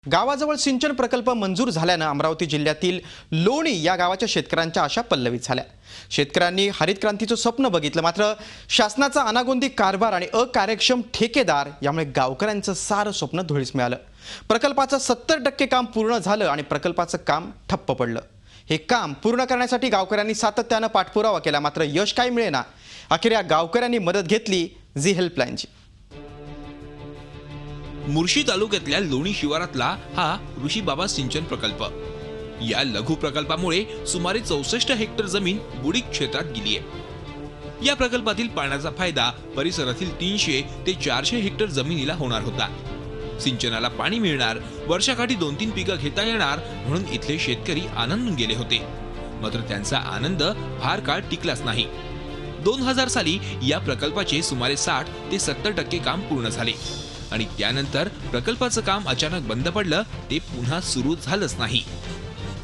गावाजवळ सिंचन प्रकल्प मंजूर झाल्याने अमरावती जिल्ह्यातील लोणी या गावाच्या शेतकऱ्यांच्या आशा पल्लवित झाल्या। शेतकऱ्यांनी हरित क्रांतीचं स्वप्न बघितलं, मात्र शासनाचा अनागोंदी कारभार आणि अकार्यक्षम ठेकेदार यामुळे गावकऱ्यांचं सारं स्वप्न धुळीस मिळालं। प्रकल्पाचं 70% काम पूर्ण झालं आणि प्रकल्पाचं काम ठप्प पडलं। हे काम पूर्ण करण्यासाठी गावकऱ्यांनी सातत्याने पाठपुरावा केला, मात्र यश काही मिळेना। अखेर या गावकऱ्यांनी मदत घेतली झी हेल्पलाईनची। मुर्शी तालुक्यातल्या लोणी शिवारातला हा ऋषीबाबा सिंचन प्रकल्प। या लघु प्रकल्पामुळे सुमारे 64 हेक्टर जमीन बुडीक क्षेत्रात गेली आहे। या प्रकल्पातील पाण्याचा फायदा परिसरातील 300 ते 400 हेक्टर जमिनीला होणार होता। सिंचनाला पाणी मिळणार, वर्षाकाठी 2-3 पिकं घेता येणार म्हणून इथले शेतकरी आनंदून गेले होते। मात्र त्यांचा आनंद फार काळ टिकलाच नाही। 2000 साली या प्रकल्पाचे सुमारे 60 ते 70% काम पूर्ण झाले आणि त्यानंतर प्रकल्पाचं काम अचानक बंद पडलं, ते पुन्हा सुरू झालंच नाही।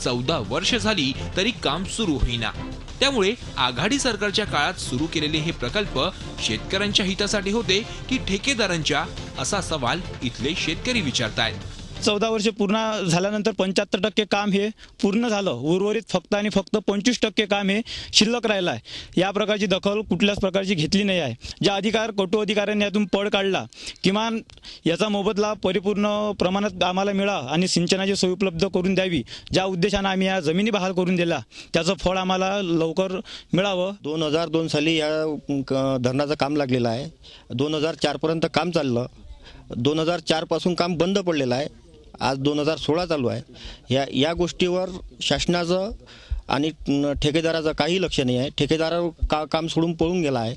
14 वर्ष झाली तरी काम सुरू होईना। त्यामुळे आघाडी सरकारच्या काळात सुरू केलेले हे प्रकल्प शेतकऱ्यांच्या हितासाठी होते की ठेकेदारांच्या, असा सवाल इथले शेतकरी विचारतायत। 14 वर्ष पूर्ण झाल्यानंतर 75% काम हे पूर्ण झालं, उर्वरित फक्त आणि फक्त 25% काम हे शिल्लक राहिलं आहे। या प्रकारची दखल कुठल्याच प्रकारची घेतली नाही आहे। ज्या कटू अधिकाऱ्यांनी यातून पळ काढला, किमान याचा मोबदला परिपूर्ण प्रमाणात आम्हाला मिळावा आणि सिंचनाची सोय उपलब्ध करून द्यावी, ज्या उद्देशाने आम्ही या जमिनी बहाल करून दिल्या, त्याचं फळ आम्हाला लवकर मिळावं। 2002 साली या धरणाचं काम लागलेलं आहे। 2004 पर्यंत काम चाललं। 2004 पासून काम बंद पडलेलं आहे। आज 2016 चालू आहे। या गोष्टीवर शासनाचं आणि ठेकेदाराचं काही लक्ष नाही आहे। ठेकेदार काम सोडून पळून गेला आहे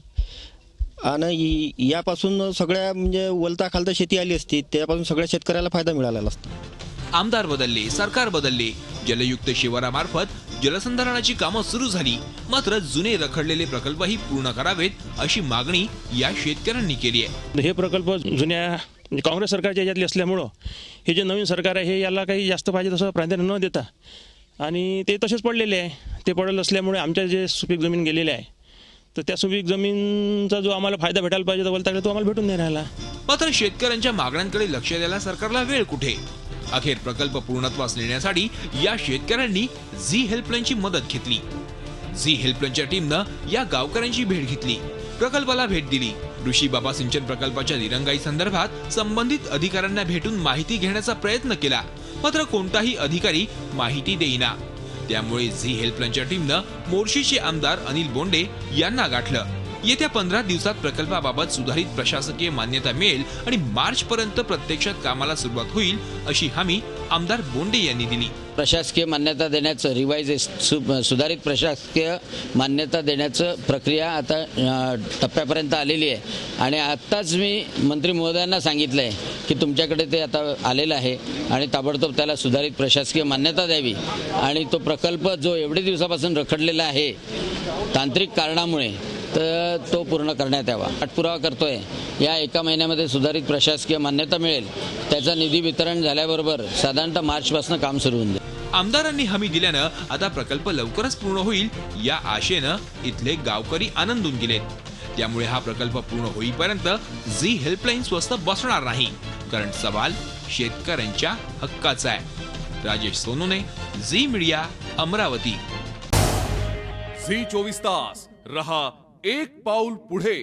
आणि यापासून सगळ्या म्हणजे वलता खालता शेती आली असती, त्यापासून सगळ्या शेतकऱ्याला फायदा मिळालेला असता। आमदार बदलले, सरकार बदलले, जलयुक्त शिवारामार्फत जलसंधारणाची कामं सुरू झाली, मात्र जुने रखडलेले प्रकल्पही पूर्ण करावेत अशी मागणी या शेतकऱ्यांनी केली आहे। हे प्रकल्प जुन्या काँग्रेस सरकारच्या याच्यातले असल्यामुळं हे जे नवीन सरकार आहे, हे याला काही जास्त पाहिजे तसं प्राधान्य न देता आणि ते तसेच पडलेले आहे। ते पडलेलं असल्यामुळे आमच्या जे सुपीक जमीन गेलेले आहे, तर त्या सुपीक जमीनचा जो आम्हाला फायदा भेटायला पाहिजे तो आम्हाला भेटून नाही राहिला। मात्र शेतकऱ्यांच्या मागण्यांकडे लक्ष द्यायला सरकारला वेळ कुठे? अखेर प्रकल्प पूर्णत्वास नेण्यासाठी या शेतकऱ्यांनी झी हेल्पलाईनची मदत घेतली। झी हेल्पलाईनच्या टीमनं या गावकऱ्यांची भेट घेतली, प्रकल्पाला भेट दिली। ऋषीबाबा सिंचन प्रकल्पाच्या दिरंगाई संदर्भात संबंधित अधिकाऱ्यांना भेटून माहिती घेण्याचा प्रयत्न केला, मात्र कोणताही अधिकारी माहिती देईना। त्यामुळे झी हेल्पलाईनच्या टीमनं मोर्शीचे आमदार अनिल बोंडे यांना गाठलं। येत्या 15 दिवसात प्रकल्पाबाबत सुधारित प्रशासकीय मान्यता मिळेल आणि मार्च पर्यंत प्रत्यक्षात कामाला सुरुवात होईल अशी हमी आमदार बोंडे यांनी दिली। प्रशासकीय मान्यता देण्याचं सुधारित प्रशासकीय मान्यता देण्याचं प्रक्रिया आता टप्प्यापर्यंत आलेली आहे आणि आत्ताच मी मंत्री महोदयांना सांगितलं आहे की तुमच्याकडे ते आता आलेलं आहे आणि ताबडतोब त्याला सुधारित प्रशासकीय मान्यता द्यावी आणि तो प्रकल्प जो एवढे दिवसापासून रखडलेला आहे तांत्रिक कारणामुळे, तर तो पूर्ण करण्यात यावा। पाठपुरावा करतोय। या 1 महिन्यामध्ये सुधारित प्रशासकीय मान्यता मिळेल, त्याचा निधी वितरण झाल्याबरोबर साधारणतः मार्चपासून काम सुरू होईल। आमदारांनी हमी दिल्यानं आता प्रकल्प लवकरच पूर्ण होईल या आशेनं इथले गावकरी आनंदून गेलेत। त्यामुळे हा प्रकल्प पूर्ण होईपर्यंत झी हेल्पलाईन स्वस्त बसणार नाही, कारण सवाल शेतकऱ्यांच्या हक्काचा आहे। राजेश सोनोने, झी मीडिया, अमरावती। झी 24 तास रहा एक पाऊल पुढे।